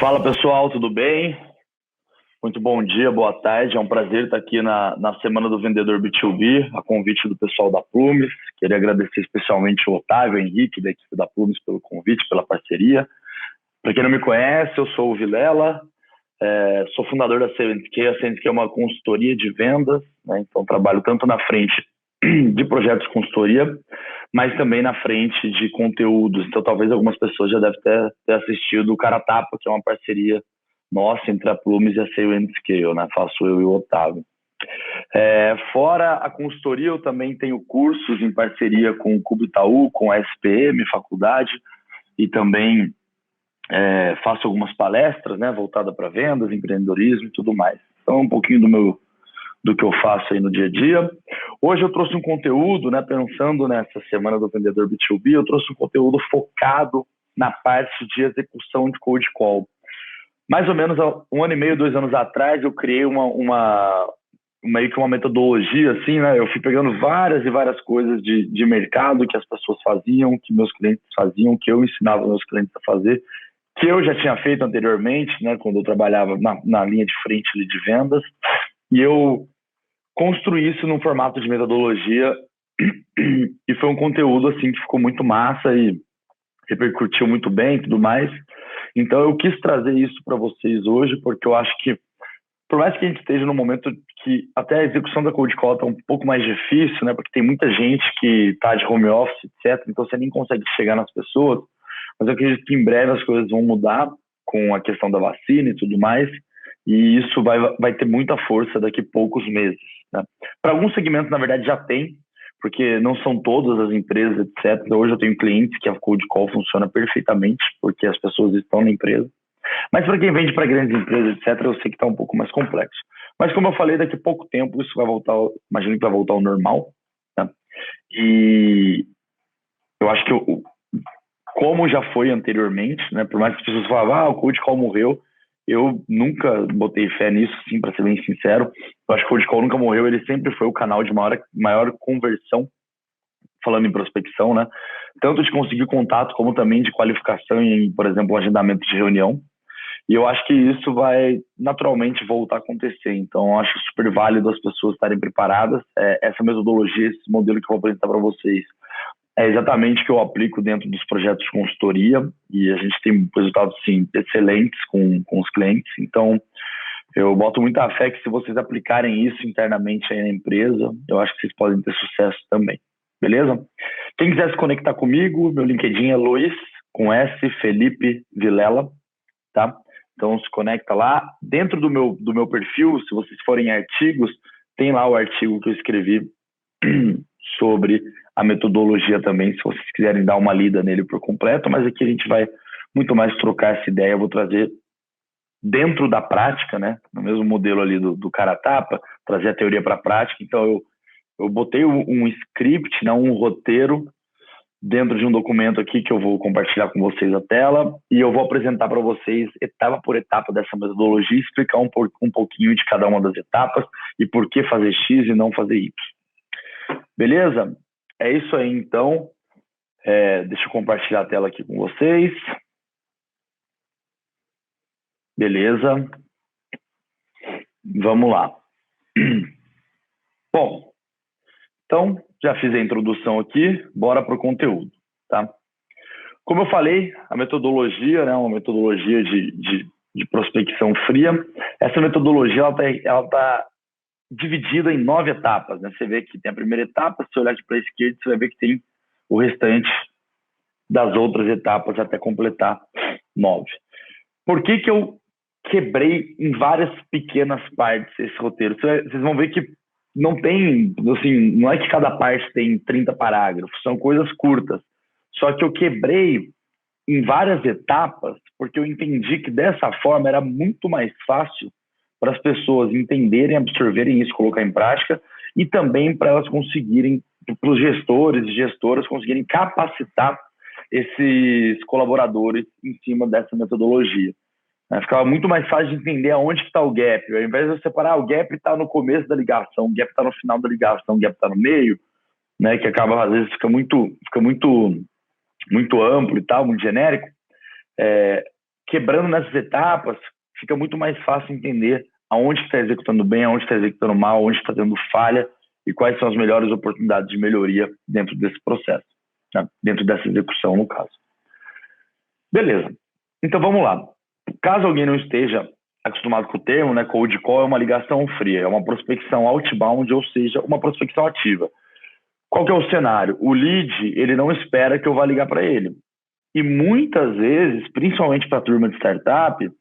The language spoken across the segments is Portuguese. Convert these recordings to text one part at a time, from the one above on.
Fala pessoal, tudo bem? Muito bom dia, boa tarde. É um prazer estar aqui na Semana do Vendedor B2B, a convite do pessoal da Plumes. Queria agradecer especialmente o Otávio e o Henrique, da equipe da Plumes, pelo convite, pela parceria. Para quem não me conhece, eu sou o Vilela, sou fundador da Seventh-K. A Seventh-K é uma consultoria de vendas, né? Então trabalho tanto na frente de projetos de consultoria, mas também na frente de conteúdos. Então talvez algumas pessoas já devem ter assistido o Cara Tapa, que é uma parceria nossa entre a Plumes e a Seventh-K, né? Faço eu e o Otávio. Fora a consultoria, eu também tenho cursos em parceria com o Cubo Itaú, com a SPM, faculdade, e também faço algumas palestras, né, voltadas para vendas, empreendedorismo e tudo mais. Então, um pouquinho do que eu faço aí no dia a dia. Hoje eu trouxe um conteúdo, né, pensando nessa Semana do Vendedor B2B, eu trouxe um conteúdo focado na parte de execução de cold call. Mais ou menos 1 ano e meio, 2 anos atrás, eu criei meio que uma metodologia, assim, né? Eu fui pegando várias e várias coisas de mercado que as pessoas faziam, que meus clientes faziam, que eu ensinava meus clientes a fazer, que eu já tinha feito anteriormente, né? Quando eu trabalhava na linha de frente de vendas. E eu construí isso num formato de metodologia e foi um conteúdo, assim, que ficou muito massa e repercutiu muito bem e tudo mais. Então eu quis trazer isso para vocês hoje, porque eu acho que, por mais que a gente esteja num momento que até a execução da cold call está um pouco mais difícil, né, porque tem muita gente que está de home office, etc., então você nem consegue chegar nas pessoas, mas eu acredito que em breve as coisas vão mudar com a questão da vacina e tudo mais, e isso vai ter muita força daqui a poucos meses, né? Para alguns segmentos, na verdade, já tem, porque não são todas as empresas, etc. Hoje eu tenho clientes que a cold call funciona perfeitamente, porque as pessoas estão na empresa. Mas para quem vende para grandes empresas, etc., eu sei que está um pouco mais complexo. Mas como eu falei, daqui a pouco tempo isso vai voltar, imagino que vai voltar ao normal, né? E eu acho que como já foi anteriormente, né, por mais que as pessoas falavam, o cold call morreu, eu nunca botei fé nisso, sim, para ser bem sincero. Eu acho que o cold call nunca morreu, ele sempre foi o canal de maior conversão, falando em prospecção, né? Tanto de conseguir contato, como também de qualificação em, por exemplo, agendamento de reunião. E eu acho que isso vai naturalmente voltar a acontecer. Então, eu acho super válido as pessoas estarem preparadas. Essa metodologia, esse modelo que eu vou apresentar para vocês, é exatamente o que eu aplico dentro dos projetos de consultoria. E a gente tem resultados, sim, excelentes com os clientes. Então, eu boto muita fé que se vocês aplicarem isso internamente aí na empresa, eu acho que vocês podem ter sucesso também. Beleza? Quem quiser se conectar comigo, meu LinkedIn é Luiz, com S, Felipe Vilela, tá? Então se conecta lá. Dentro do meu perfil, se vocês forem artigos, tem lá o artigo que eu escrevi sobre a metodologia também, se vocês quiserem dar uma lida nele por completo, mas aqui a gente vai muito mais trocar essa ideia. Eu vou trazer dentro da prática, né? No mesmo modelo ali do Cara Tapa, trazer a teoria para a prática. Então eu botei um script, né, um roteiro dentro de um documento aqui que eu vou compartilhar com vocês a tela e eu vou apresentar para vocês etapa por etapa dessa metodologia e explicar um pouquinho de cada uma das etapas e por que fazer X e não fazer Y. Beleza? É isso aí, então. Deixa eu compartilhar a tela aqui com vocês. Beleza? Vamos lá. Bom, então, já fiz a introdução aqui, bora para o conteúdo, tá? Como eu falei, a metodologia, né, uma metodologia de prospecção fria. Essa metodologia ela tá dividida em 9 etapas, né? Você vê que tem a primeira etapa, se você olhar para a esquerda, você vai ver que tem o restante das outras etapas até completar 9. Por que eu quebrei em várias pequenas partes esse roteiro? Vocês vão ver que não tem, assim, não é que cada parte tem 30 parágrafos, são coisas curtas. Só que eu quebrei em várias etapas porque eu entendi que dessa forma era muito mais fácil para as pessoas entenderem, absorverem isso, colocar em prática e também para elas conseguirem, para os gestores e gestoras conseguirem capacitar esses colaboradores em cima dessa metodologia. Ficava muito mais fácil de entender aonde está o gap. Ao invés de eu separar, o gap está no começo da ligação, o gap está no final da ligação, o gap está no meio, né, que acaba, às vezes, fica muito amplo e tal, muito genérico. quebrando nessas etapas, fica muito mais fácil entender aonde está executando bem, aonde está executando mal, aonde está tendo falha e quais são as melhores oportunidades de melhoria dentro desse processo, né? Dentro dessa execução, no caso. Beleza. Então, vamos lá. Caso alguém não esteja acostumado com o termo, né, cold call é uma ligação fria, é uma prospecção outbound, ou seja, uma prospecção ativa. Qual que é o cenário? O lead, ele não espera que eu vá ligar para ele. E muitas vezes, principalmente para a turma de startup,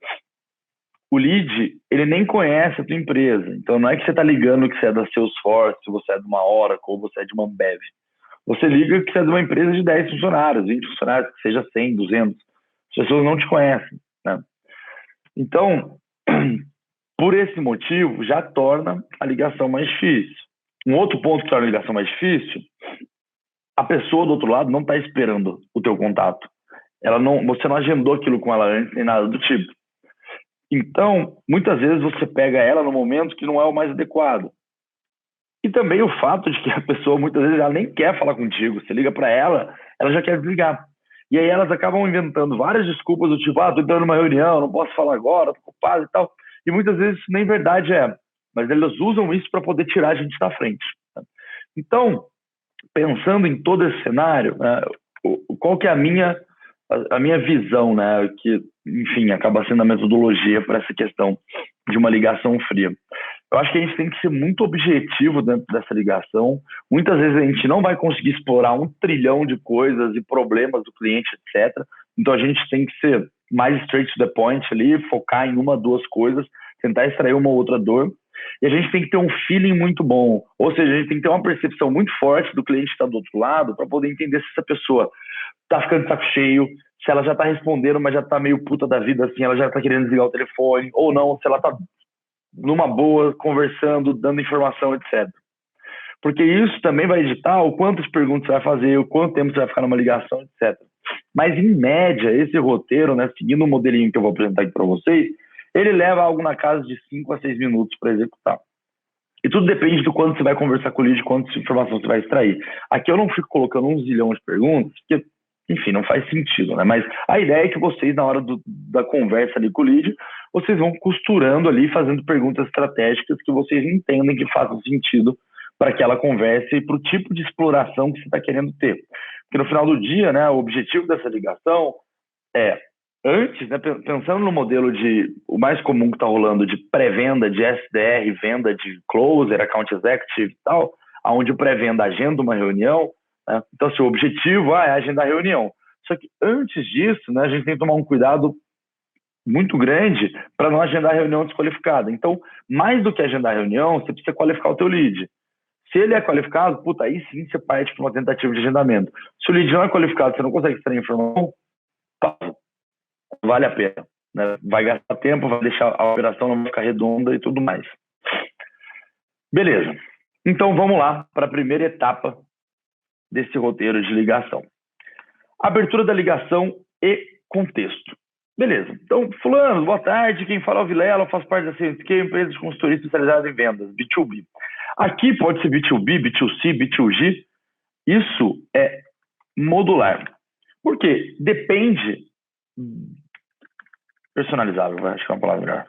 o lead, ele nem conhece a tua empresa. Então, não é que você está ligando que você é da Salesforce, você é de uma Oracle, ou você é de uma Ambev. Você liga que você é de uma empresa de 10 funcionários, 20 funcionários, que seja 100, 200. As pessoas não te conhecem, né? Então, por esse motivo, já torna a ligação mais difícil. Um outro ponto que torna a ligação mais difícil, a pessoa do outro lado não está esperando o teu contato. Você não agendou aquilo com ela antes, nem nada do tipo. Então, muitas vezes você pega ela no momento que não é o mais adequado. E também o fato de que a pessoa, muitas vezes, ela nem quer falar contigo. Você liga para ela, ela já quer desligar. E aí elas acabam inventando várias desculpas do tipo, tô entrando numa reunião, não posso falar agora, tô ocupado e tal. E muitas vezes isso nem verdade é. Mas elas usam isso para poder tirar a gente da frente. Então, pensando em todo esse cenário, né, qual que é a minha visão, né, que, enfim, acaba sendo a metodologia para essa questão de uma ligação fria. Eu acho que a gente tem que ser muito objetivo dentro dessa ligação. Muitas vezes a gente não vai conseguir explorar 1 trilhão de coisas e problemas do cliente, etc. Então a gente tem que ser mais straight to the point ali, focar em 1, 2 coisas, tentar extrair uma ou outra dor. E a gente tem que ter um feeling muito bom. Ou seja, a gente tem que ter uma percepção muito forte do cliente que está do outro lado para poder entender se essa pessoa está ficando de saco cheio, se ela já está respondendo, mas já está meio puta da vida, assim, ela já está querendo desligar o telefone, ou não, se ela está numa boa, conversando, dando informação, etc. Porque isso também vai editar o quantas perguntas você vai fazer, o quanto tempo você vai ficar numa ligação, etc. Mas, em média, esse roteiro, né, seguindo o modelinho que eu vou apresentar aqui para vocês, ele leva algo na casa de 5 a 6 minutos para executar. E tudo depende do quanto você vai conversar com o lead, quantas informações você vai extrair. Aqui eu não fico colocando 1 zilhão de perguntas, porque, enfim, não faz sentido, né? Mas a ideia é que vocês, na hora da conversa ali com o lead, vocês vão costurando ali, fazendo perguntas estratégicas que vocês entendem que façam sentido para aquela conversa e para o tipo de exploração que você está querendo ter. Porque no final do dia, né, o objetivo dessa ligação é, antes, né, pensando no modelo o mais comum que está rolando de pré-venda, de SDR, venda de closer, account executive e tal, onde o pré-venda agenda uma reunião, né? Então, assim, o objetivo é agendar a reunião. Só que antes disso, né, a gente tem que tomar um cuidado muito grande para não agendar a reunião desqualificada. Então, mais do que agendar a reunião, você precisa qualificar o teu lead. Se ele é qualificado, aí sim você parte para uma tentativa de agendamento. Se o lead não é qualificado, você não consegue extrair informação, vale a pena, né? Vai gastar tempo, vai deixar a operação não ficar redonda e tudo mais. Beleza. Então, vamos lá para a primeira etapa desse roteiro de ligação. Abertura da ligação e contexto. Beleza. Então, fulano, boa tarde. Quem fala é o Vilela, eu faço parte da CNSK, empresa de consultoria especializada em vendas, B2B. Aqui pode ser B2B, B2C, B2G. Isso é modular. Por quê? Depende... Personalizável, acho que é uma palavra melhor.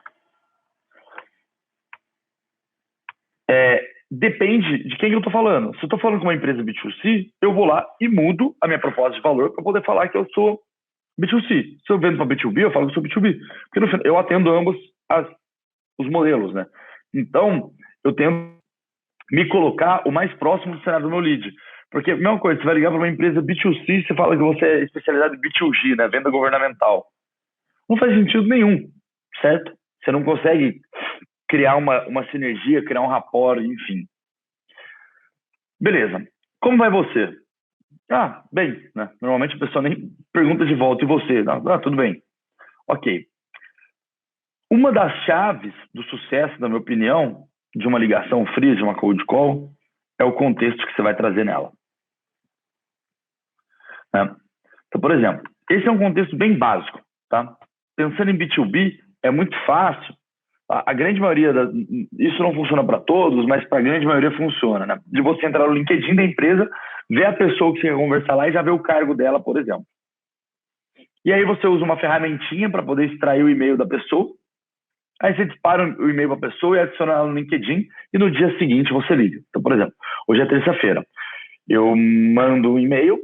Depende de quem eu estou falando. Se eu estou falando com uma empresa B2C, eu vou lá e mudo a minha proposta de valor para poder falar que eu sou B2C. Se eu vendo para B2B, eu falo que eu sou B2B. Porque no final, eu atendo ambos os modelos, né? Então, eu tento me colocar o mais próximo do cenário do meu lead. Porque, mesma coisa, você vai ligar para uma empresa B2C, você fala que você é especializado em B2G, né? Venda governamental. Não faz sentido nenhum, certo? Você não consegue criar uma sinergia, criar um rapport, enfim. Beleza. Como vai você? Bem, né? Normalmente a pessoa nem pergunta de volta, e você? Tudo bem. Ok. Uma das chaves do sucesso, na minha opinião, de uma ligação fria, de uma cold call, é o contexto que você vai trazer nela. Então, por exemplo, esse é um contexto bem básico, tá? Pensando em B2B, é muito fácil. A grande maioria, isso não funciona para todos, mas para a grande maioria funciona, né? De você entrar no LinkedIn da empresa, ver a pessoa que você quer conversar lá e já ver o cargo dela, por exemplo. E aí você usa uma ferramentinha para poder extrair o e-mail da pessoa. Aí você dispara o e-mail para a pessoa e adiciona ela no LinkedIn e no dia seguinte você liga. Então, por exemplo, hoje é terça-feira. Eu mando um e-mail,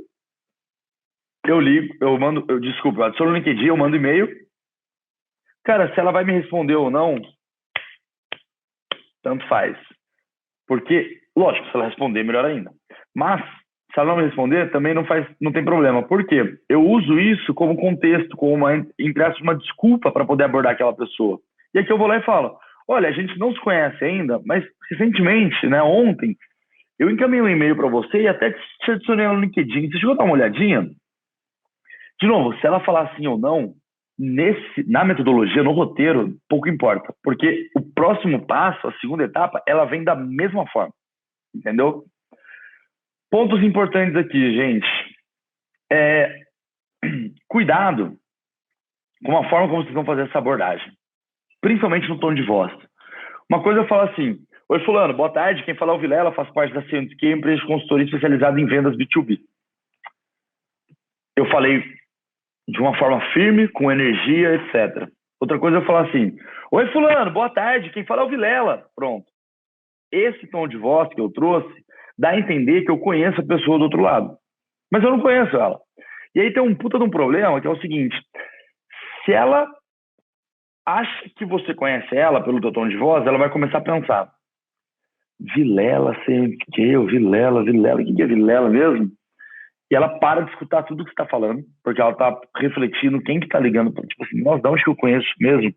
eu ligo, desculpa, eu adiciono no LinkedIn, eu mando e-mail. Cara, se ela vai me responder ou não, tanto faz. Porque, lógico, se ela responder, melhor ainda. Mas, se ela não me responder, também não tem problema. Por quê? Eu uso isso como contexto, como uma desculpa para poder abordar aquela pessoa. E aqui eu vou lá e falo, olha, a gente não se conhece ainda, mas recentemente, né, ontem, eu encaminhei um e-mail para você e até te adicionei no LinkedIn. Você chegou a dar uma olhadinha? De novo, se ela falar sim ou não, na metodologia, no roteiro, pouco importa. Porque o próximo passo, a segunda etapa, ela vem da mesma forma. Entendeu? Pontos importantes aqui, gente. Cuidado com a forma como vocês vão fazer essa abordagem. Principalmente no tom de voz. Uma coisa eu falo assim, oi fulano, boa tarde, quem fala é o Vilela, faço parte da C&Q, empresa de consultoria especializada em vendas B2B. Eu falei de uma forma firme, com energia, etc. Outra coisa eu falo assim, oi fulano, boa tarde, quem fala é o Vilela. Pronto. Esse tom de voz que eu trouxe dá a entender que eu conheço a pessoa do outro lado. Mas eu não conheço ela. E aí tem um puta de um problema, que é o seguinte, se ela acha que você conhece ela pelo teu tom de voz, ela vai começar a pensar, Vilela, C&Q, Vilela, o que é Vilela mesmo? E ela para de escutar tudo que você está falando, porque ela está refletindo quem que está ligando. Tipo assim, nossa, de onde que eu conheço mesmo?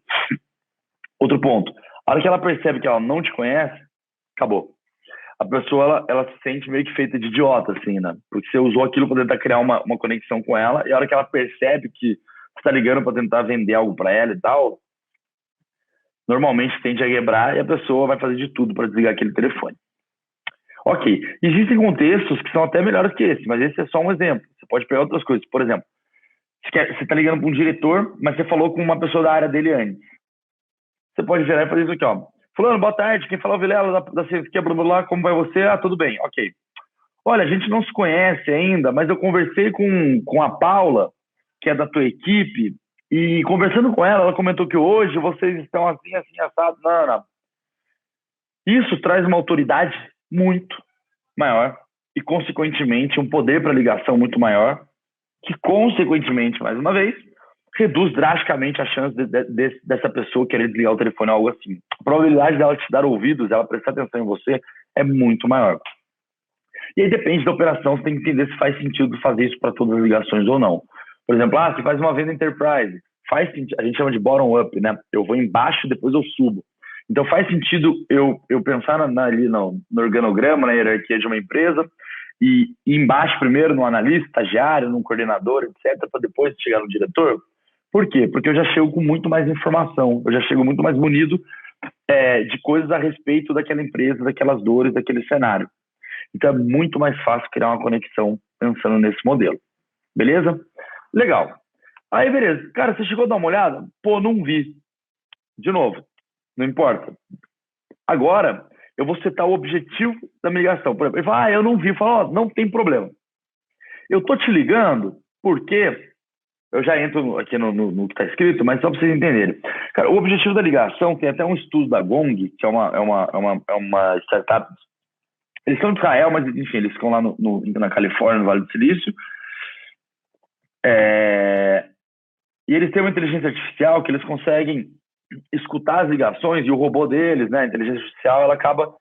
Outro ponto. A hora que ela percebe que ela não te conhece, acabou. A pessoa, ela se sente meio que feita de idiota, assim, né? Porque você usou aquilo para tentar criar uma conexão com ela, e a hora que ela percebe que você está ligando para tentar vender algo para ela e tal, normalmente tende a quebrar e a pessoa vai fazer de tudo para desligar aquele telefone. Ok, existem contextos que são até melhores que esse, mas esse é só um exemplo. Você pode pegar outras coisas. Por exemplo, você está ligando para um diretor, mas você falou com uma pessoa da área dele antes. Você pode virar e fazer isso aqui, ó. Fulano, boa tarde, quem fala é o Vilela da CFQ, Bruno lá, como vai você? Ah, tudo bem, ok. Olha, a gente não se conhece ainda, mas eu conversei com a Paula, que é da tua equipe, e conversando com ela, ela comentou que hoje vocês estão assim, assim, assado. Não, não. Isso traz uma autoridade muito maior e, consequentemente, um poder para ligação muito maior, que, consequentemente, mais uma vez, reduz drasticamente a chance dessa pessoa querer desligar o telefone ou algo assim. A probabilidade dela te dar ouvidos, ela prestar atenção em você, é muito maior. E aí depende da operação, você tem que entender se faz sentido fazer isso para todas as ligações ou não. Por exemplo, se faz uma venda enterprise, faz sentido, a gente chama de bottom-up, né? Eu vou embaixo, depois eu subo. Então faz sentido eu pensar ali no organograma, na hierarquia de uma empresa, e embaixo primeiro no analista, estagiário, no coordenador, etc., para depois chegar no diretor. Por quê? Porque eu já chego com muito mais informação, eu já chego muito mais munido de coisas a respeito daquela empresa, daquelas dores, daquele cenário. Então é muito mais fácil criar uma conexão pensando nesse modelo. Beleza? Legal. Aí, beleza. Cara, você chegou a dar uma olhada? Pô, não vi. De novo, não importa. Agora, eu vou setar o objetivo da minha ligação. Por exemplo, ele fala, eu não vi. Eu falo, não tem problema. Eu tô te ligando porque... Eu já entro aqui no que está escrito, mas só para vocês entenderem. Cara, o objetivo da ligação, tem até um estudo da Gong, que é uma startup. Eles são de Israel, mas enfim, eles ficam lá na Califórnia, no Vale do Silício. E eles têm uma inteligência artificial que eles conseguem escutar as ligações e o robô deles, né, a inteligência artificial, ela acaba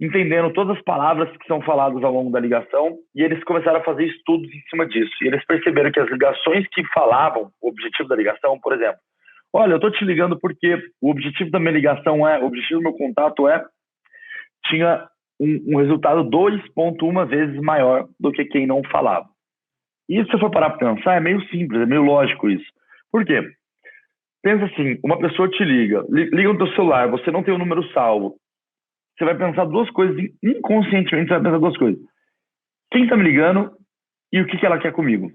entendendo todas as palavras que são faladas ao longo da ligação, e eles começaram a fazer estudos em cima disso. E eles perceberam que as ligações que falavam o objetivo da ligação, por exemplo, olha, eu tô te ligando porque o objetivo da minha ligação o objetivo do meu contato tinha um resultado 2,1 vezes maior do que quem não falava. E se você for parar para pensar, é meio simples, é meio lógico isso. Por quê? Pensa assim, uma pessoa te liga no teu celular, você não tem o número salvo, você vai pensar duas coisas, inconscientemente você vai pensar duas coisas. Quem tá me ligando e o que ela quer comigo?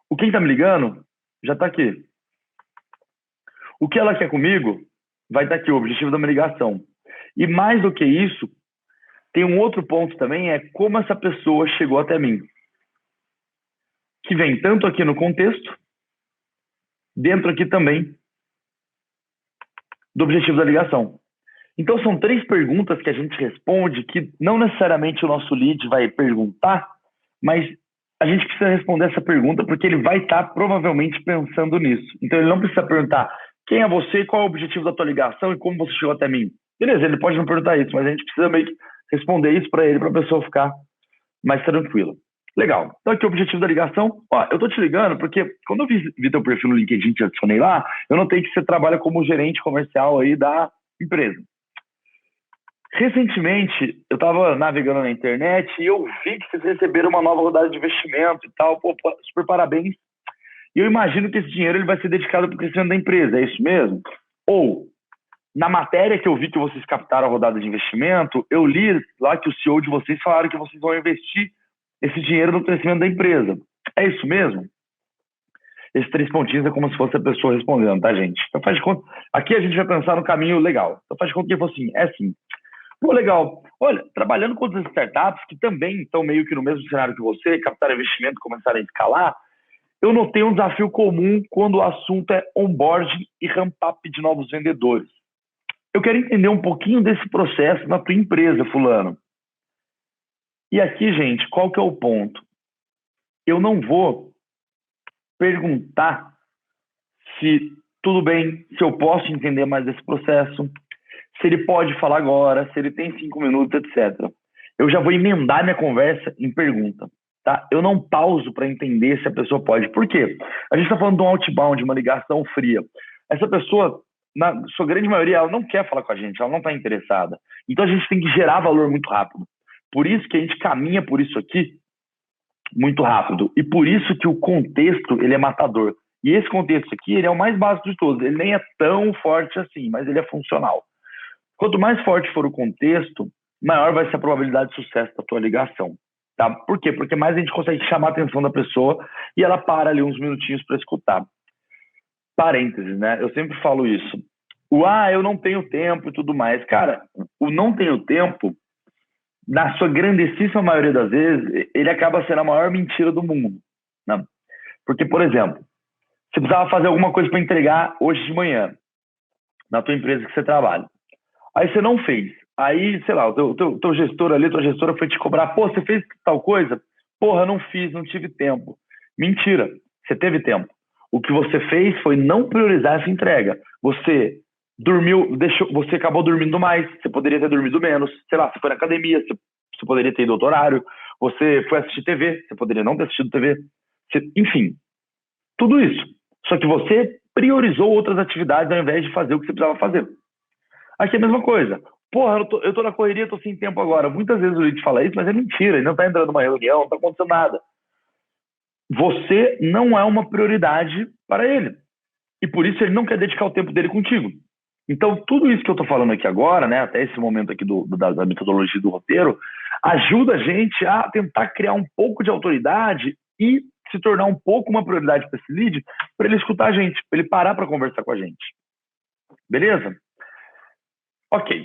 O quem tá me ligando já tá aqui. O que ela quer comigo vai estar aqui, o objetivo da minha ligação. E mais do que isso, tem um outro ponto também, é como essa pessoa chegou até mim. Que vem tanto aqui no contexto, dentro aqui também do objetivo da ligação. Então, são 3 perguntas que a gente responde que não necessariamente o nosso lead vai perguntar, mas a gente precisa responder essa pergunta porque ele vai estar provavelmente pensando nisso. Então, ele não precisa perguntar quem é você, qual é o objetivo da tua ligação e como você chegou até mim. Beleza, ele pode não perguntar isso, mas a gente precisa meio que responder isso para ele, para a pessoa ficar mais tranquila. Legal. Então, aqui o objetivo da ligação. Ó, eu tô te ligando porque quando eu vi teu perfil no LinkedIn e te adicionei lá, eu notei que você trabalha como gerente comercial aí da empresa. Recentemente, eu estava navegando na internet e eu vi que vocês receberam uma nova rodada de investimento e tal. Pô, super parabéns. E eu imagino que esse dinheiro ele vai ser dedicado para o crescimento da empresa, é isso mesmo? Ou, na matéria que eu vi que vocês captaram a rodada de investimento, eu li lá que o CEO de vocês falaram que vocês vão investir esse dinheiro no crescimento da empresa. É isso mesmo? Esses 3 pontinhos é como se fosse a pessoa respondendo, tá, gente? Então faz de conta. Aqui a gente vai pensar no caminho legal. Então faz de conta que ele falou assim, é assim. Pô, legal. Olha, trabalhando com outras startups que também estão meio que no mesmo cenário que você, captaram investimento, começaram a escalar, eu notei um desafio comum quando o assunto é onboarding e ramp-up de novos vendedores. Eu quero entender um pouquinho desse processo na tua empresa, fulano. E aqui, gente, qual que é o ponto? Eu não vou perguntar se tudo bem, se eu posso entender mais desse processo, se ele pode falar agora, se ele tem 5 minutos, etc. Eu já vou emendar minha conversa em pergunta, tá? Eu não pauso para entender se a pessoa pode. Por quê? A gente está falando de um outbound, de uma ligação fria. Essa pessoa, na sua grande maioria, ela não quer falar com a gente, ela não está interessada. Então a gente tem que gerar valor muito rápido. Por isso que a gente caminha por isso aqui muito rápido. E por isso que o contexto, ele é matador. E esse contexto aqui, ele é o mais básico de todos. Ele nem é tão forte assim, mas ele é funcional. Quanto mais forte for o contexto, maior vai ser a probabilidade de sucesso da tua ligação. Tá? Por quê? Porque mais a gente consegue chamar a atenção da pessoa e ela para ali uns minutinhos para escutar. Parênteses, né? Eu sempre falo isso. Eu não tenho tempo e tudo mais. Cara, o não tenho tempo, na sua grandíssima maioria das vezes, ele acaba sendo a maior mentira do mundo. Né? Porque, por exemplo, você precisava fazer alguma coisa para entregar hoje de manhã, na tua empresa que você trabalha. Aí você não fez. Aí, sei lá, o teu gestor ali, tua gestora foi te cobrar. Pô, você fez tal coisa? Porra, não fiz, não tive tempo. Mentira, você teve tempo. O que você fez foi não priorizar essa entrega. Você dormiu, você acabou dormindo mais, você poderia ter dormido menos. Sei lá, você foi na academia, você poderia ter ido ao horário. Você foi assistir TV, você poderia não ter assistido TV. Enfim, tudo isso. Só que você priorizou outras atividades ao invés de fazer o que você precisava fazer. Aqui é a mesma coisa. Porra, eu tô na correria, tô sem tempo agora. Muitas vezes o lead fala isso, mas é mentira. Ele não tá entrando numa reunião, não tá acontecendo nada. Você não é uma prioridade para ele. E por isso ele não quer dedicar o tempo dele contigo. Então, tudo isso que eu tô falando aqui agora, né, até esse momento aqui da metodologia do roteiro, ajuda a gente a tentar criar um pouco de autoridade e se tornar um pouco uma prioridade para esse lead, para ele escutar a gente, para ele parar para conversar com a gente. Beleza? Ok.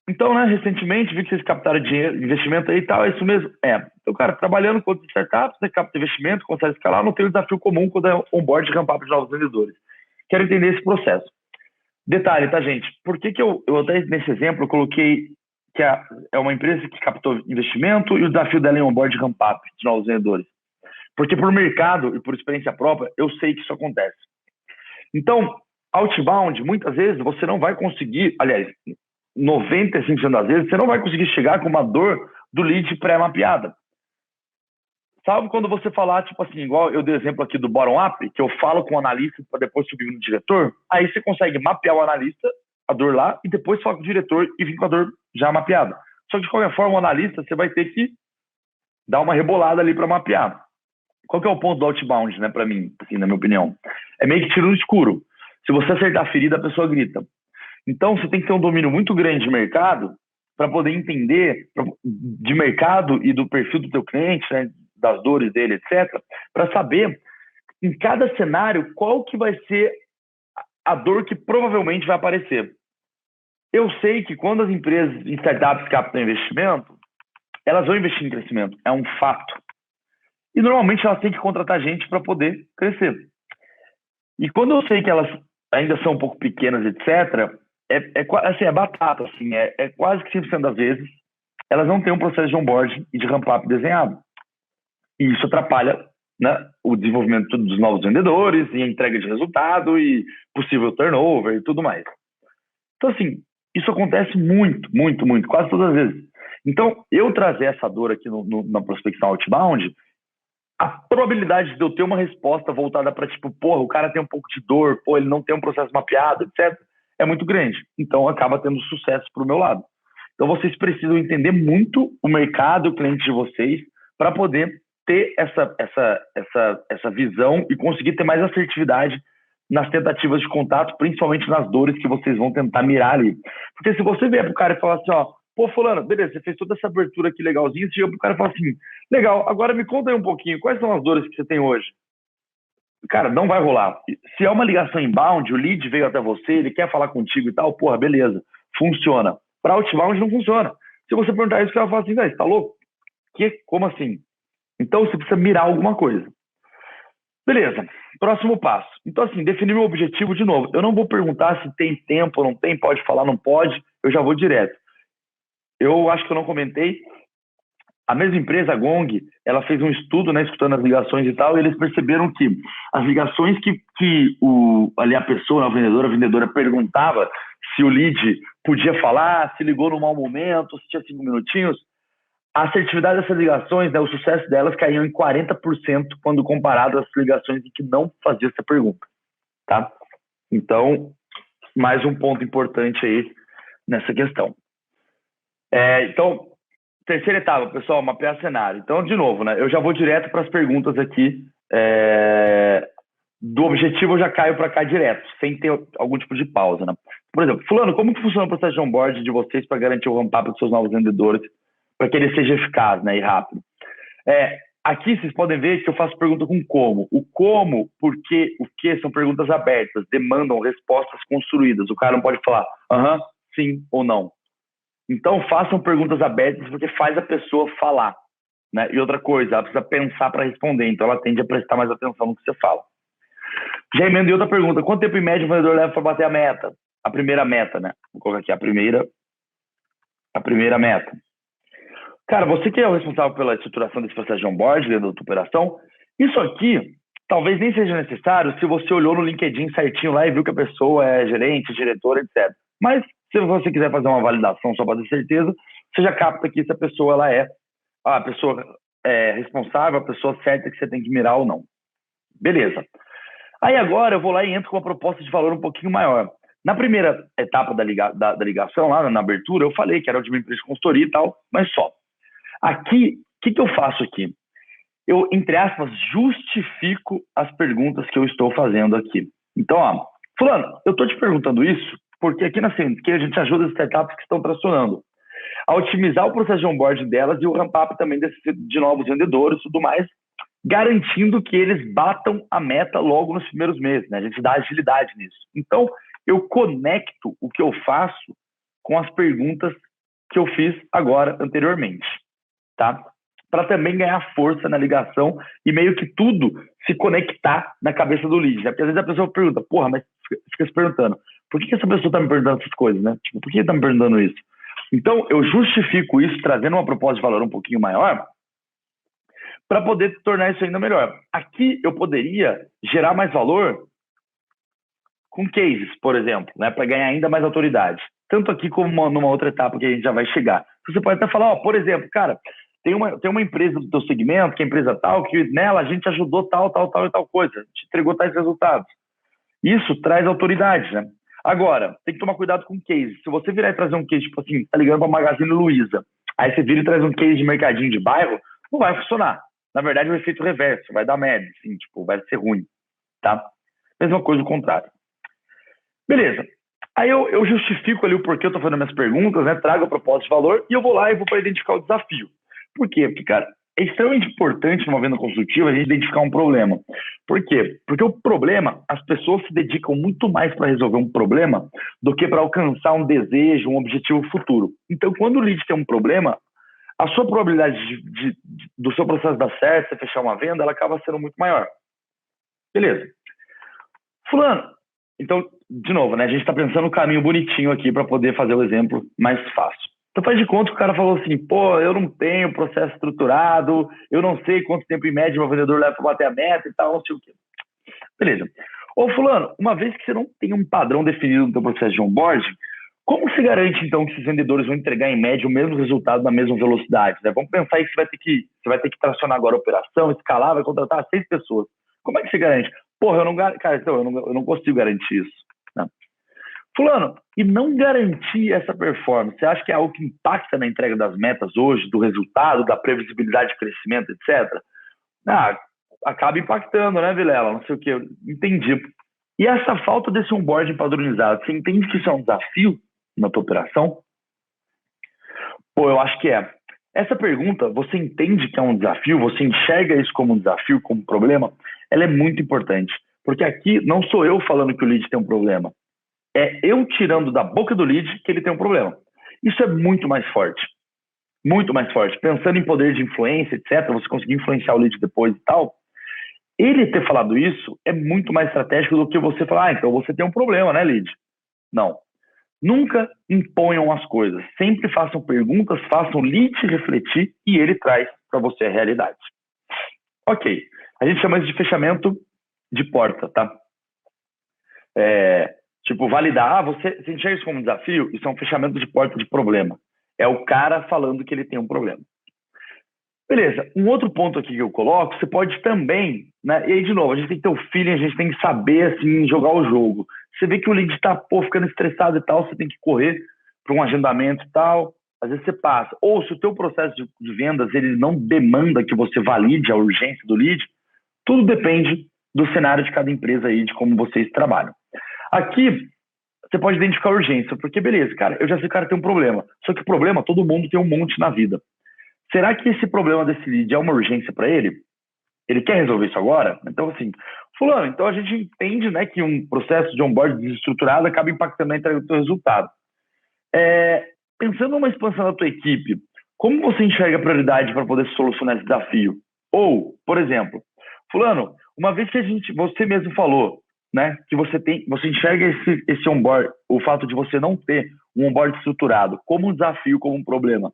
Então, né, recentemente, vi que vocês captaram dinheiro, investimento aí e tal, é isso mesmo? É. Então, cara, trabalhando com outras startups, você capta investimento, consegue escalar, não tem um desafio comum quando é onboard de ramp-up de novos vendedores. Quero entender esse processo. Detalhe, tá, gente? Por que eu até nesse exemplo, eu coloquei que é uma empresa que captou investimento e o desafio dela é onboard de ramp-up de novos vendedores? Porque por mercado e por experiência própria, eu sei que isso acontece. Então, outbound, muitas vezes, você não vai conseguir, aliás, 95% das vezes, você não vai conseguir chegar com uma dor do lead pré-mapeada. Salvo quando você falar, tipo assim, igual eu dei exemplo aqui do bottom-up, que eu falo com o analista para depois subir no diretor, aí você consegue mapear o analista, a dor lá, e depois falar com o diretor e vir com a dor já mapeada. Só que, de qualquer forma, o analista, você vai ter que dar uma rebolada ali para mapear. Qual que é o ponto do outbound, né, para mim, assim, na minha opinião? É meio que tiro no escuro. Se você acertar a ferida, a pessoa grita. Então, você tem que ter um domínio muito grande de mercado para poder entender de mercado e do perfil do teu cliente, né, das dores dele, etc., para saber, em cada cenário, qual que vai ser a dor que provavelmente vai aparecer. Eu sei que quando as empresas e startups captam investimento, elas vão investir em crescimento. É um fato. E, normalmente, elas têm que contratar gente para poder crescer. E quando eu sei que elas ainda são um pouco pequenas, etc., assim, é batata, assim, é quase que 100% das vezes, elas não têm um processo de onboarding e de ramp-up desenhado. E isso atrapalha, né, o desenvolvimento dos novos vendedores e a entrega de resultado e possível turnover e tudo mais. Então, assim, isso acontece muito, muito, muito, quase todas as vezes. Então, eu trazer essa dor aqui na prospecção outbound, a probabilidade de eu ter uma resposta voltada para, tipo, porra, o cara tem um pouco de dor, pô, ele não tem um processo mapeado, etc., é muito grande. Então, acaba tendo sucesso para o meu lado. Então, vocês precisam entender muito o mercado, o cliente de vocês, para poder ter essa visão e conseguir ter mais assertividade nas tentativas de contato, principalmente nas dores que vocês vão tentar mirar ali. Porque se você vier pro cara e falar assim, ó, pô, fulano, beleza, você fez toda essa abertura aqui legalzinha, você chega pro cara e fala assim, legal, agora me conta aí um pouquinho, quais são as dores que você tem hoje? Cara, não vai rolar. Se é uma ligação inbound, o lead veio até você, ele quer falar contigo e tal, porra, beleza, funciona. Para outbound não funciona. Se você perguntar isso, o cara fala assim, velho, você tá louco? Que? Como assim? Então você precisa mirar alguma coisa. Beleza, próximo passo. Então, assim, definir meu objetivo de novo. Eu não vou perguntar se tem tempo ou não tem, pode falar, não pode, eu já vou direto. Eu acho que eu não comentei, a mesma empresa, a Gong, ela fez um estudo, né, escutando as ligações e tal, e eles perceberam que as ligações que ali a pessoa, a vendedora perguntava se o lead podia falar, se ligou no mau momento, se tinha 5 minutinhos, a assertividade dessas ligações, né, o sucesso delas caiu em 40% quando comparado às ligações em que não fazia essa pergunta, tá? Então, mais um ponto importante aí nessa questão. Então, terceira etapa, pessoal, mapear cenário. Então, de novo, né, eu já vou direto para as perguntas aqui. Do objetivo, eu já caio para cá direto, sem ter algum tipo de pausa, né? Por exemplo, fulano, como que funciona o processo de onboard de vocês para garantir o ramp-up dos seus novos vendedores, para que ele seja eficaz, né, e rápido? Aqui vocês podem ver que eu faço pergunta com como. O como, por quê, o que são perguntas abertas, demandam respostas construídas. O cara não pode falar aham, sim ou não. Então façam perguntas abertas porque faz a pessoa falar, né? E outra coisa, ela precisa pensar para responder, então ela tende a prestar mais atenção no que você fala. Já emendei outra pergunta. Quanto tempo em média o vendedor leva para bater a meta? A primeira meta, né? Vou colocar aqui a primeira meta. Cara, você que é o responsável pela estruturação desse processo de onboard, dentro da tua operação, isso aqui talvez nem seja necessário se você olhou no LinkedIn certinho lá e viu que a pessoa é gerente, diretora, etc. Mas se você quiser fazer uma validação só para ter certeza, você já capta aqui se a pessoa ela é a pessoa responsável, a pessoa certa que você tem que mirar ou não. Beleza. Aí agora eu vou lá e entro com uma proposta de valor um pouquinho maior. Na primeira etapa da ligação, lá na abertura, eu falei que era de uma empresa de consultoria e tal, mas só. Aqui, o que eu faço aqui? Eu, entre aspas, justifico as perguntas que eu estou fazendo aqui. Então, ó, fulano, eu estou te perguntando isso porque aqui na CNK a gente ajuda as startups que estão tracionando a otimizar o processo de onboarding delas e o ramp-up também de novos vendedores e tudo mais, garantindo que eles batam a meta logo nos primeiros meses, né? A gente dá agilidade nisso. Então, eu conecto o que eu faço com as perguntas que eu fiz agora, anteriormente, tá? Para também ganhar força na ligação e meio que tudo se conectar na cabeça do lead, né? Porque às vezes a pessoa pergunta, porra, mas fica se perguntando, por que essa pessoa está me perguntando essas coisas, né? Tipo, por que está me perguntando isso? Então, eu justifico isso trazendo uma proposta de valor um pouquinho maior para poder tornar isso ainda melhor. Aqui eu poderia gerar mais valor com cases, por exemplo, né, para ganhar ainda mais autoridade. Tanto aqui como numa outra etapa que a gente já vai chegar. Você pode até falar, ó, por exemplo, cara, tem uma empresa do teu segmento, que é a empresa tal, que nela a gente ajudou tal e tal coisa, a gente entregou tais resultados. Isso traz autoridade, né? Agora, tem que tomar cuidado com case. Se você virar e trazer um case, tipo assim, tá ligando para Magazine Luiza, aí você vira e traz um case de mercadinho de bairro, não vai funcionar. Na verdade, o efeito reverso, vai dar merda, assim, tipo, vai ser ruim, tá? Mesma coisa o contrário. Beleza. Aí eu justifico ali o porquê eu tô fazendo minhas perguntas, né? Trago a proposta de valor e eu vou lá e vou para identificar o desafio. Por quê? Porque, cara, é extremamente importante numa venda consultiva a gente identificar um problema. Por quê? Porque o problema, as pessoas se dedicam muito mais para resolver um problema do que para alcançar um desejo, um objetivo futuro. Então, quando o lead tem um problema, a sua probabilidade do seu processo dar certo, você fechar uma venda, ela acaba sendo muito maior. Beleza. Fulano, então, de novo, né? A gente está pensando no caminho bonitinho aqui para poder fazer o exemplo mais fácil. Então faz de conta que o cara falou assim, pô, eu não tenho processo estruturado, eu não sei quanto tempo em média meu vendedor leva para bater a meta e tal, não sei o quê. Beleza. Ô fulano, uma vez que você não tem um padrão definido no teu processo de onboarding, como se garante então que esses vendedores vão entregar em média o mesmo resultado na mesma velocidade? Né? Vamos pensar aí que você vai ter que tracionar agora a operação, escalar, vai contratar 6 pessoas. Como é que você garante? Porra, cara, então, eu não consigo garantir isso. Né? Fulano, e não garantir essa performance, você acha que é algo que impacta na entrega das metas hoje, do resultado, da previsibilidade de crescimento, etc? Ah, acaba impactando, né, Vilela? Não sei o que, eu entendi. E essa falta desse onboarding padronizado, você entende que isso é um desafio na tua operação? Pô, eu acho que é. Essa pergunta, você entende que é um desafio? Você enxerga isso como um desafio, como um problema? Ela é muito importante. Porque aqui não sou eu falando que o lead tem um problema. É eu tirando da boca do lead que ele tem um problema. Isso é muito mais forte. Muito mais forte. Pensando em poder de influência, etc., você conseguir influenciar o lead depois e tal, ele ter falado isso é muito mais estratégico do que você falar, então você tem um problema, né, lead? Não. Nunca imponham as coisas. Sempre façam perguntas, façam o lead refletir e ele traz para você a realidade. Ok. A gente chama isso de fechamento de porta, tá? Tipo, validar, você enxerga isso como um desafio? Isso é um fechamento de porta de problema. É o cara falando que ele tem um problema. Beleza, um outro ponto aqui que eu coloco, você pode também, né? E aí, de novo, a gente tem que ter o feeling, a gente tem que saber, assim, jogar o jogo. Você vê que o lead tá, ficando estressado e tal, você tem que correr para um agendamento e tal, às vezes você passa. Ou se o teu processo de vendas, ele não demanda que você valide a urgência do lead, tudo depende do cenário de cada empresa aí, de como vocês trabalham. Aqui, você pode identificar a urgência, porque beleza, cara, eu já sei que o cara tem um problema. Só que o problema, todo mundo tem um monte na vida. Será que esse problema desse lead é uma urgência para ele? Ele quer resolver isso agora? Então, assim, fulano, então a gente entende, né, que um processo de onboarding desestruturado acaba impactando na entrega do seu resultado. Pensando numa expansão da tua equipe, como você enxerga a prioridade para poder solucionar esse desafio? Ou, por exemplo, fulano, uma vez que você mesmo falou, né, que você enxerga esse onboard, o fato de você não ter um onboard estruturado como um desafio, como um problema.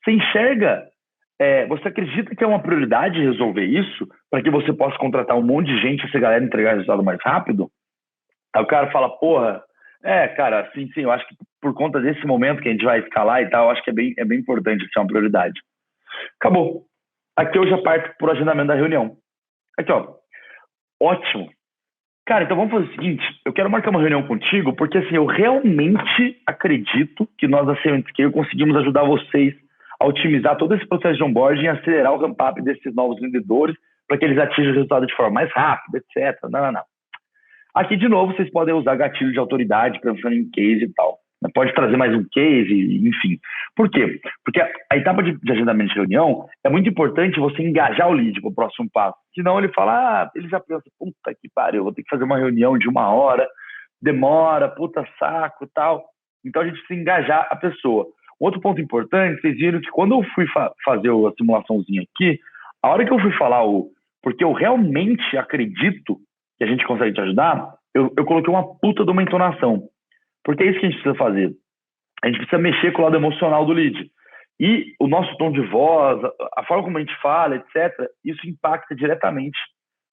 Você enxerga, você acredita que é uma prioridade resolver isso para que você possa contratar um monte de gente e essa galera entregar resultado mais rápido? Aí o cara fala, porra, cara, sim, eu acho que por conta desse momento que a gente vai escalar e tal, eu acho que é bem importante ser uma prioridade. Acabou. Aqui eu já parto por agendamento da reunião. Aqui, ó. Ótimo. Cara, então vamos fazer o seguinte, eu quero marcar uma reunião contigo, porque assim, eu realmente acredito que nós da Scale conseguimos ajudar vocês a otimizar todo esse processo de onboarding e acelerar o ramp-up desses novos vendedores para que eles atinjam o resultado de forma mais rápida, etc. Não. Aqui, de novo, vocês podem usar gatilho de autoridade, pensando em case e tal. Pode trazer mais um case, enfim. Por quê? Porque a etapa de agendamento de reunião é muito importante você engajar o lead para o próximo passo. Senão ele fala, ele já pensa, puta que pariu, vou ter que fazer uma reunião de 1 hora, demora, puta saco e tal. Então a gente precisa engajar a pessoa. Um outro ponto importante, vocês viram que quando eu fui fazer a simulaçãozinha aqui, a hora que eu fui falar porque eu realmente acredito que a gente consegue te ajudar, eu coloquei uma puta de uma entonação. Porque é isso que a gente precisa fazer. A gente precisa mexer com o lado emocional do lead. E o nosso tom de voz, a forma como a gente fala, etc., isso impacta diretamente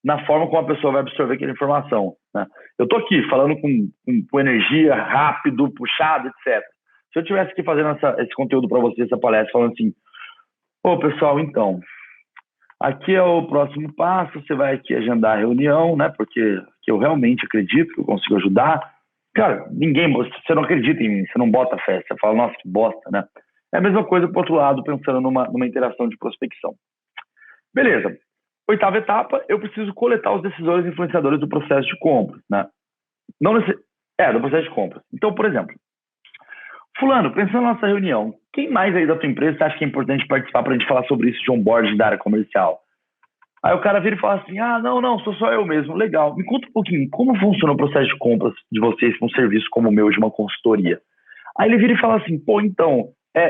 na forma como a pessoa vai absorver aquela informação. Né? Eu tô aqui falando com energia, rápido, puxado, etc. Se eu tivesse aqui fazendo esse conteúdo para vocês, essa palestra, falando assim, pessoal, então, aqui é o próximo passo, você vai aqui agendar a reunião, né? Porque eu realmente acredito que eu consigo ajudar. Cara, você não acredita em mim, você não bota fé, você fala, nossa, que bosta, né? É a mesma coisa pro outro lado, pensando numa interação de prospecção. Beleza. 8ª etapa, eu preciso coletar os decisores influenciadores do processo de compras, né? Do processo de compras. Então, por exemplo, fulano, pensando na nossa reunião, quem mais aí da tua empresa você acha que é importante participar para a gente falar sobre isso de onboarding da área comercial? Aí o cara vira e fala assim, não, sou só eu mesmo, legal. Me conta um pouquinho, como funciona o processo de compras de vocês para um serviço como o meu, de uma consultoria? Aí ele vira e fala assim, então,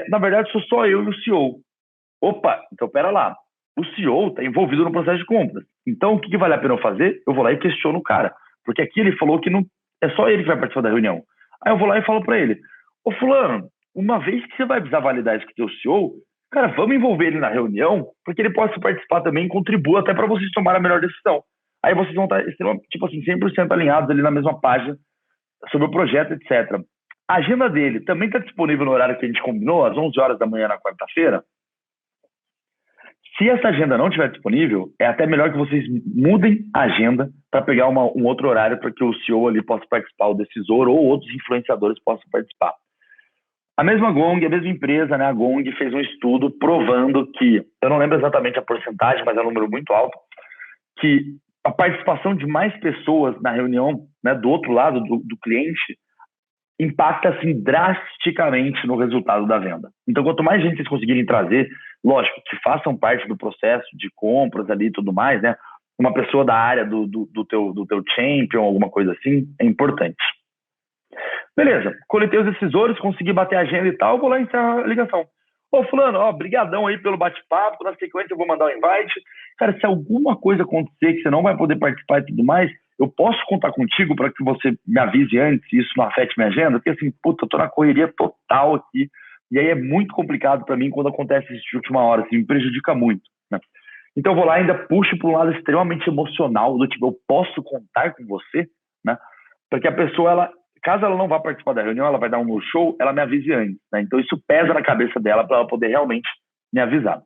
na verdade sou só eu e o CEO. Opa, então pera lá. O CEO está envolvido no processo de compras. Então, o que vale a pena eu fazer? Eu vou lá e questiono o cara. Porque aqui ele falou que não é só ele que vai participar da reunião. Aí eu vou lá e falo para ele, ô fulano, uma vez que você vai precisar validar isso com o teu CEO, cara, vamos envolver ele na reunião, porque ele possa participar também e contribua até para vocês tomarem a melhor decisão. Aí vocês vão estar, tipo assim, 100% alinhados ali na mesma página sobre o projeto, etc. A agenda dele também está disponível no horário que a gente combinou, às 11 horas da manhã na quarta-feira. Se essa agenda não estiver disponível, é até melhor que vocês mudem a agenda para pegar um outro horário para que o CEO ali possa participar, o decisor ou outros influenciadores possam participar. A mesma Gong, a mesma empresa, né, a Gong, fez um estudo provando que, eu não lembro exatamente a porcentagem, mas é um número muito alto, que a participação de mais pessoas na reunião, né, do outro lado, do cliente, impacta assim drasticamente no resultado da venda. Então, quanto mais gente vocês conseguirem trazer, lógico, que façam parte do processo de compras ali e tudo mais, né? Uma pessoa da área do teu champion, alguma coisa assim, é importante. Beleza, coletei os decisores, consegui bater a agenda e tal, vou lá encerrar a ligação. Ô, fulano, ó, brigadão aí pelo bate-papo, na sequência eu vou mandar um invite. Cara, se alguma coisa acontecer que você não vai poder participar e tudo mais, eu posso contar contigo para que você me avise antes e isso não afete minha agenda? Porque assim, puta, eu tô na correria total aqui, e aí é muito complicado para mim quando acontece isso de última hora, assim, me prejudica muito, né? Então eu vou lá e ainda puxo para um lado extremamente emocional, do tipo, eu posso contar com você, né? Porque a pessoa, ela, caso ela não vá participar da reunião, ela vai dar um no-show, ela me avise antes, né? Então isso pesa na cabeça dela para ela poder realmente me avisar.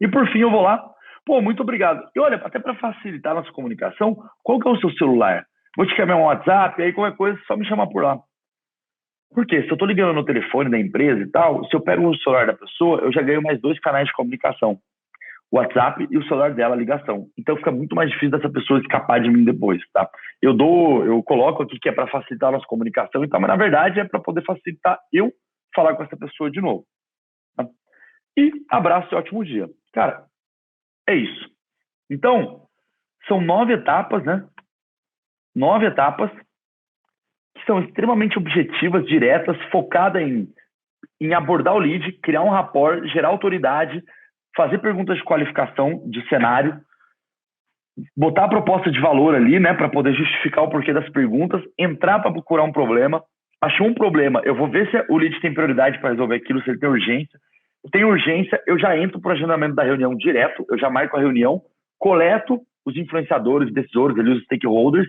E por fim eu vou lá, pô, muito obrigado. E olha, até para facilitar a nossa comunicação, qual que é o seu celular? Vou te chamar um WhatsApp, aí qualquer coisa, só me chamar por lá. Por quê? Se eu tô ligando no telefone da empresa e tal, se eu pego o celular da pessoa, eu já ganho mais 2 canais de comunicação. O WhatsApp e o celular dela, a ligação. Então fica muito mais difícil dessa pessoa escapar de mim depois, tá? Eu coloco aqui que é para facilitar a nossa comunicação e tal, mas na verdade é para poder facilitar eu falar com essa pessoa de novo. Tá? E abraço e ótimo dia. Cara, é isso. Então, são 9 etapas, né? 9 etapas que são extremamente objetivas, diretas, focadas em abordar o lead, criar um rapport, gerar autoridade, fazer perguntas de qualificação, de cenário, botar a proposta de valor ali, né, para poder justificar o porquê das perguntas, entrar para procurar um problema. Achou um problema, eu vou ver se o lead tem prioridade para resolver aquilo, se ele tem urgência. Tem urgência, eu já entro para o agendamento da reunião direto, eu já marco a reunião, coleto os influenciadores, decisores, ali, os stakeholders,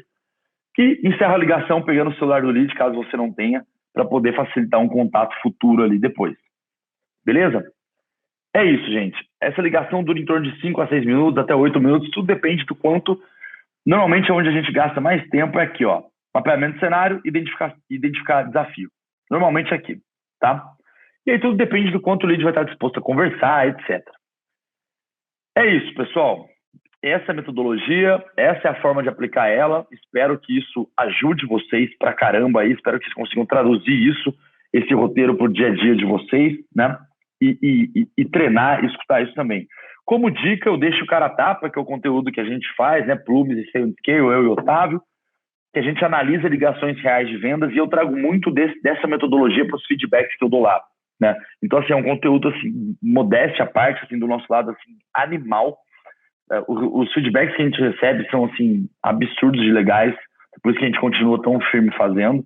e encerro a ligação pegando o celular do lead, caso você não tenha, para poder facilitar um contato futuro ali depois. Beleza? É isso, gente. Essa ligação dura em torno de 5 a 6 minutos, até 8 minutos, tudo depende do quanto. Normalmente, onde a gente gasta mais tempo é aqui, ó. Mapeamento de cenário, identificar desafio. Normalmente aqui, tá? E aí tudo depende do quanto o lead vai estar disposto a conversar, etc. É isso, pessoal. Essa é a metodologia, essa é a forma de aplicar ela. Espero que isso ajude vocês pra caramba aí. Espero que vocês consigam traduzir isso, esse roteiro pro dia a dia de vocês, né? E treinar e escutar isso também. Como dica, eu deixo o cara a tapa, que é o conteúdo que a gente faz, né? Plumes e Sales Scale, eu e o Otávio, que a gente analisa ligações reais de vendas e eu trago muito dessa metodologia para os feedbacks que eu dou lá, né? Então, assim, é um conteúdo, assim, modéstia à parte, assim, do nosso lado, assim, animal. Os feedbacks que a gente recebe são, assim, absurdos de legais, por isso que a gente continua tão firme fazendo.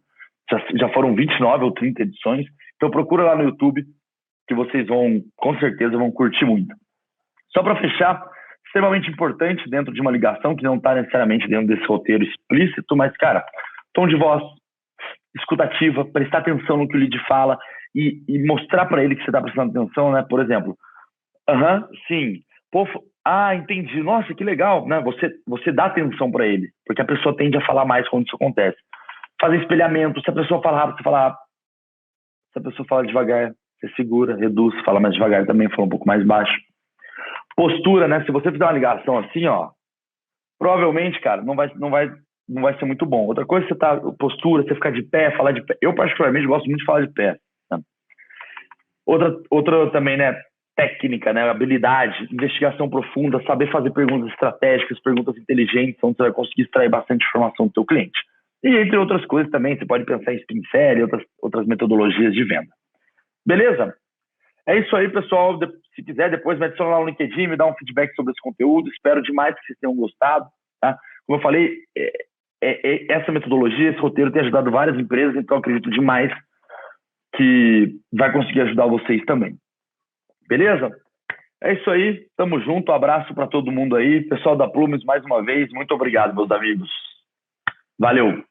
Já foram 29 ou 30 edições, então procura lá no YouTube, que vocês com certeza, vão curtir muito. Só para fechar, extremamente importante dentro de uma ligação, que não está necessariamente dentro desse roteiro explícito, mas, cara, tom de voz, escutativa, prestar atenção no que o lead fala e mostrar para ele que você está prestando atenção, né? Por exemplo, sim, pô, entendi, nossa, que legal, né? Você dá atenção para ele, porque a pessoa tende a falar mais quando isso acontece. Fazer espelhamento, se a pessoa fala rápido, você fala rápido. Se a pessoa fala devagar, você segura, reduz, fala mais devagar também, fala um pouco mais baixo. Postura, né? Se você fizer uma ligação assim, ó, provavelmente, cara, não vai ser muito bom. Outra coisa, postura, você ficar de pé, falar de pé. Eu, particularmente, gosto muito de falar de pé. Né? Outra também, né? Técnica, né? Habilidade, investigação profunda, saber fazer perguntas estratégicas, perguntas inteligentes, onde você vai conseguir extrair bastante informação do seu cliente. E entre outras coisas também, você pode pensar em spin selling e outras metodologias de venda. Beleza? É isso aí, pessoal. Se quiser, depois me adiciona lá no LinkedIn, me dá um feedback sobre esse conteúdo. Espero demais que vocês tenham gostado. Tá? Como eu falei, essa metodologia, esse roteiro tem ajudado várias empresas, então acredito demais que vai conseguir ajudar vocês também. Beleza? É isso aí, tamo junto, abraço para todo mundo aí. Pessoal da Plumes, mais uma vez, muito obrigado, meus amigos. Valeu!